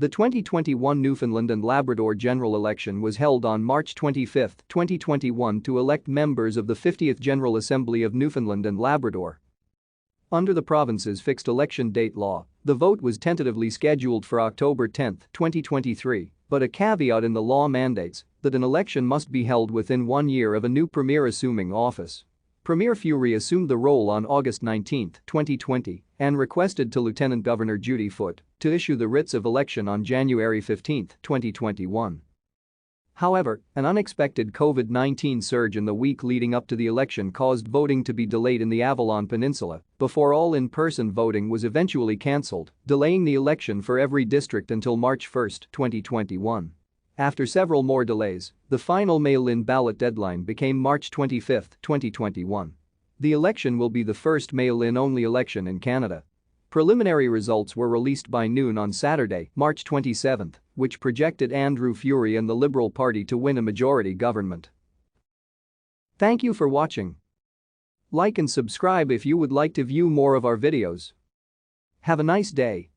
The 2021 Newfoundland and Labrador general election was held on March 25, 2021 to elect members of the 50th General Assembly of Newfoundland and Labrador. Under the province's fixed election date law, the vote was tentatively scheduled for October 10, 2023, but a caveat in the law mandates that an election must be held within 1 year of a new premier assuming office. Premier Furey assumed the role on August 19, 2020, and requested to Lieutenant Governor Judy Foote to issue the writs of election on January 15, 2021. However, an unexpected COVID-19 surge in the week leading up to the election caused voting to be delayed in the Avalon Peninsula before all in-person voting was eventually cancelled, delaying the election for every district until March 1, 2021. After several more delays, the final mail-in ballot deadline became March 25, 2021. The election will be the first mail-in only election in Canada. Preliminary results were released by noon on Saturday, March 27, which projected Andrew Furey and the Liberal Party to win a majority government. Thank you for watching. Like and subscribe if you would like to view more of our videos. Have a nice day.